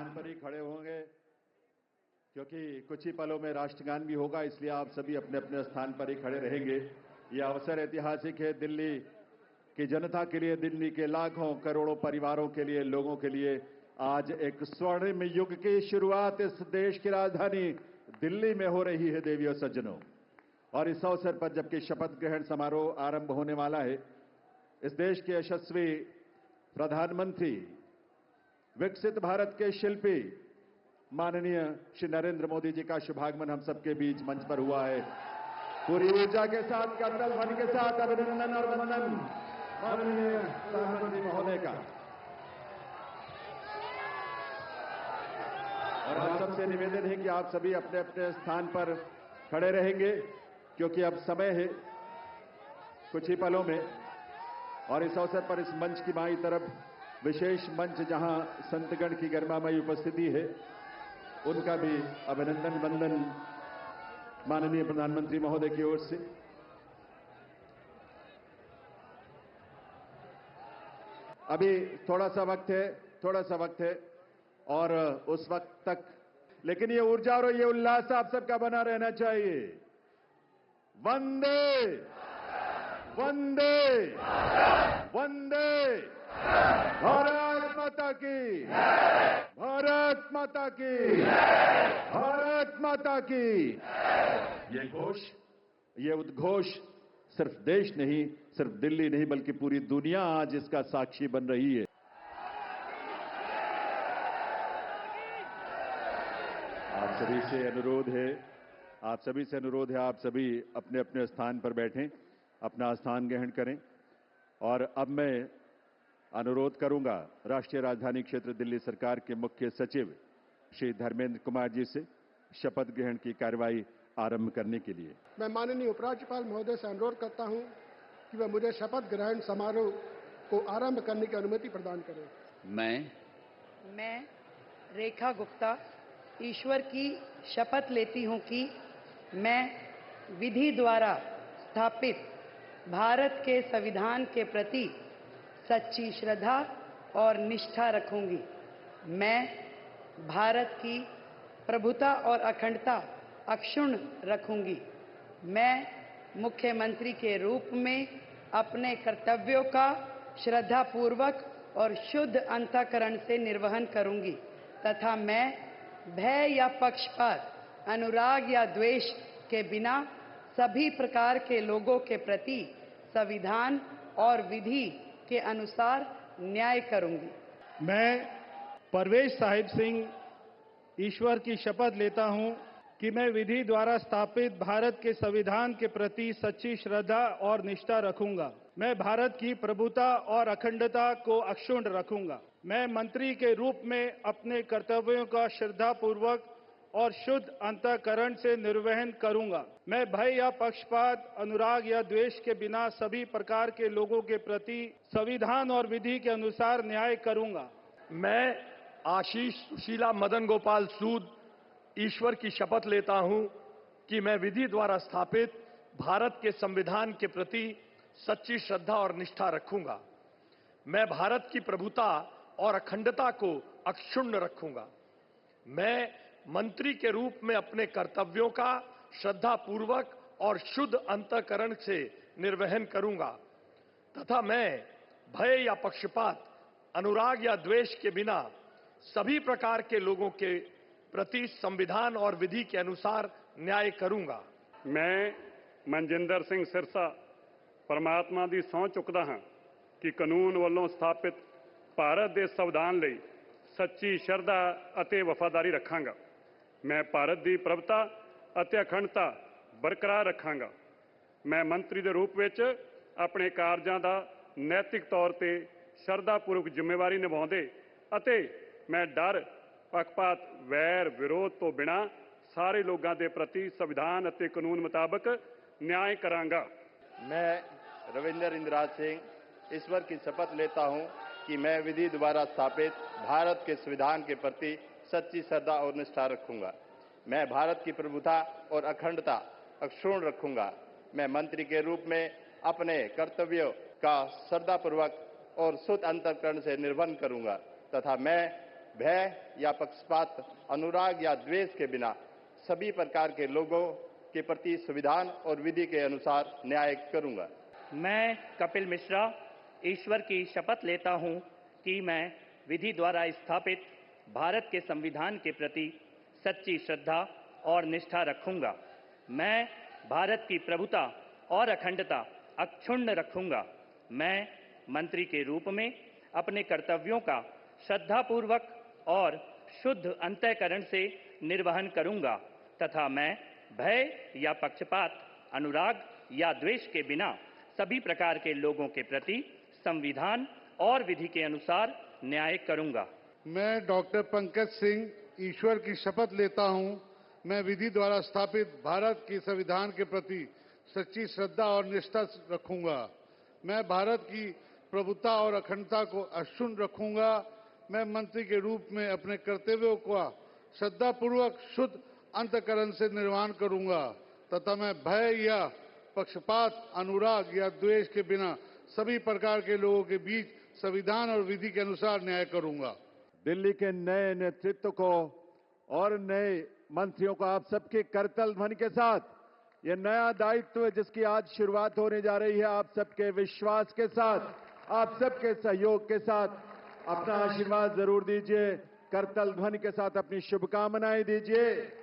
स्थान पर ही खड़े होंगे, क्योंकि कुछ ही पलों में राष्ट्रगान भी होगा, इसलिए आप सभी अपने अपने स्थान पर ही खड़े रहेंगे। यह अवसर ऐतिहासिक है दिल्ली की जनता के लिए, दिल्ली के लाखों करोड़ों परिवारों के लिए, लोगों के लिए। आज एक स्वर्णिम युग की शुरुआत इस देश की राजधानी दिल्ली में हो रही है देवियों सज्जनों। और इस अवसर पर जबकि शपथ ग्रहण समारोह आरंभ होने वाला है, इस देश के यशस्वी प्रधानमंत्री, विकसित भारत के शिल्पी माननीय श्री नरेंद्र मोदी जी का शुभागमन हम सबके बीच मंच पर हुआ है। पूरी ऊर्जा के साथ, करतल ध्वनि के साथ अभिनंदन और वंदन माननीय प्रधानमंत्री महोदय का। और आप सबसे निवेदन है कि आप सभी अपने अपने स्थान पर खड़े रहेंगे, क्योंकि अब समय है कुछ ही पलों में। और इस अवसर पर इस मंच की बाईं तरफ विशेष मंच, जहां संतगण की गरिमामयी उपस्थिति है, उनका भी अभिनंदन वंदन माननीय प्रधानमंत्री महोदय की ओर से। अभी थोड़ा सा वक्त है और उस वक्त तक, लेकिन ये ऊर्जा और ये उल्लास आप सबका बना रहना चाहिए। वंदे वंदे वंदे भारत माता की, भारत माता की, भारत माता की। ये घोष, ये उद्घोष सिर्फ देश नहीं, सिर्फ दिल्ली नहीं, बल्कि पूरी दुनिया आज इसका साक्षी बन रही है। आप सभी से अनुरोध है, आप सभी अपने अपने स्थान पर बैठें, अपना स्थान ग्रहण करें। और अब मैं अनुरोध करूंगा राष्ट्रीय राजधानी क्षेत्र दिल्ली सरकार के मुख्य सचिव श्री धर्मेंद्र कुमार जी से शपथ ग्रहण की कार्रवाई आरंभ करने के लिए। मैं माननीय उपराज्यपाल महोदय से अनुरोध करता हूं कि वह मुझे शपथ ग्रहण समारोह को आरंभ करने की अनुमति प्रदान करें। मैं रेखा गुप्ता ईश्वर की शपथ लेती हूं कि मैं विधि द्वारा स्थापित भारत के संविधान के प्रति सच्ची श्रद्धा और निष्ठा रखूंगी। मैं भारत की प्रभुता और अखंडता अक्षुण्ण रखूंगी। मैं मुख्यमंत्री के रूप में अपने कर्तव्यों का श्रद्धापूर्वक और शुद्ध अंतःकरण से निर्वहन करूंगी तथा मैं भय या पक्षपात, अनुराग या द्वेष के बिना सभी प्रकार के लोगों के प्रति संविधान और विधि के अनुसार न्याय करूंगी। मैं परवेज साहिब सिंह ईश्वर की शपथ लेता हूं कि मैं विधि द्वारा स्थापित भारत के संविधान के प्रति सच्ची श्रद्धा और निष्ठा रखूंगा। मैं भारत की प्रभुता और अखंडता को अक्षुण्ण रखूंगा। मैं मंत्री के रूप में अपने कर्तव्यों का श्रद्धापूर्वक और शुद्ध अंतःकरण से निर्वहन करूंगा। मैं भय या पक्षपात, अनुराग या द्वेष के बिना सभी प्रकार के लोगों के प्रति संविधान और विधि के अनुसार न्याय करूंगा। मैं आशीष सुशीला मदन गोपाल सूद ईश्वर की शपथ लेता हूं कि मैं विधि द्वारा स्थापित भारत के संविधान के प्रति सच्ची श्रद्धा और निष्ठा रखूंगा। मैं भारत की प्रभुता और अखंडता को अक्षुण्ण रखूंगा। मैं मंत्री के रूप में अपने कर्तव्यों का श्रद्धापूर्वक और शुद्ध अंतःकरण से निर्वहन करूंगा तथा मैं भय या पक्षपात, अनुराग या द्वेष के बिना सभी प्रकार के लोगों के प्रति संविधान और विधि के अनुसार न्याय करूंगा। मैं मनजिंदर सिंह सिरसा परमात्मा ਦੀ ਸਹੁੰ ਚੁੱਕਦਾ ਹਾਂ ਕਿ ਕਾਨੂੰਨ ਵੱਲੋਂ ਸਥਾਪਿਤ ਭਾਰਤ ਦੇ ਸੰਵਿਧਾਨ ਲਈ ਸੱਚੀ ਸ਼ਰਧਾ ਅਤੇ ਵਫਾਦਾਰੀ ਰੱਖਾਂਗਾ। ਮੈਂ ਭਾਰਤ ਦੀ ਪ੍ਰਭੁਤਾ ਅਤੇ ਅਖੰਡਤਾ ਬਰਕਰਾਰ ਰੱਖਾਂਗਾ। ਮੈਂ ਮੰਤਰੀ ਦੇ ਰੂਪ ਵਿੱਚ ਆਪਣੇ ਕਾਰਜਾਂ ਦਾ ਨੈਤਿਕ ਤੌਰ ਤੇ ਸ਼ਰਧਾਪੂਰਵਕ ਜ਼ਿੰਮੇਵਾਰੀ ਨਿਭਾਉਂਦੇ ਅਤੇ ਮੈਂ ਡਰ, ਪੱਖਪਾਤ, ਵੈਰ, ਵਿਰੋਧ ਤੋਂ ਬਿਨਾ ਸਾਰੇ ਲੋਕਾਂ ਦੇ ਪ੍ਰਤੀ ਸੰਵਿਧਾਨ ਅਤੇ ਕਾਨੂੰਨ ਮੁਤਾਬਕ ਨਿਆਂ ਕਰਾਂਗਾ। मैं रविंदर इंद्राज सिंह ईश्वर की शपथ लेता हूं कि मैं विधि द्वारा स्थापित भारत के संविधान के प्रति सच्ची श्रद्धा और निष्ठा रखूंगा। मैं भारत की प्रभुता और अखंडता अक्षुण्ण रखूंगा। मैं मंत्री के रूप में अपने कर्तव्यों का श्रद्धापूर्वक और शुद्ध अंतःकरण से निर्वहन करूंगा तथा मैं भय या पक्षपात, अनुराग या द्वेष के बिना सभी प्रकार के लोगों के प्रति संविधान और विधि के अनुसार न्याय करूंगा। मैं कपिल मिश्रा ईश्वर की शपथ लेता हूं कि मैं विधि द्वारा स्थापित भारत के संविधान के प्रति सच्ची श्रद्धा और निष्ठा रखूंगा। मैं भारत की प्रभुता और अखंडता अक्षुण्ण रखूंगा। मैं मंत्री के रूप में अपने कर्तव्यों का श्रद्धापूर्वक और शुद्ध अंतःकरण से निर्वहन करूंगा तथा मैं भय या पक्षपात, अनुराग या द्वेष के बिना सभी प्रकार के लोगों के प्रति संविधान और विधि के अनुसार न्याय करूंगा। मैं डॉक्टर पंकज सिंह ईश्वर की शपथ लेता हूं, मैं विधि द्वारा स्थापित भारत के संविधान के प्रति सच्ची श्रद्धा और निष्ठा रखूंगा। मैं भारत की प्रभुता और अखंडता को अक्षुण्ण रखूंगा। मैं मंत्री के रूप में अपने कर्तव्यों का श्रद्धापूर्वक शुद्ध अंतःकरण से निर्वहन करूंगा तथा मैं भय या पक्षपात, अनुराग या द्वेष के बिना सभी प्रकार के लोगों के बीच संविधान और विधि के अनुसार न्याय करूंगा। दिल्ली के नए नेतृत्व को और नए मंत्रियों को आप सबके करतल ध्वनि के साथ ये नया दायित्व जिसकी आज शुरुआत होने जा रही है, आप सबके विश्वास के साथ, आप सबके सहयोग के साथ अपना आशीर्वाद जरूर दीजिए। करतल ध्वनि के साथ अपनी शुभकामनाएं दीजिए।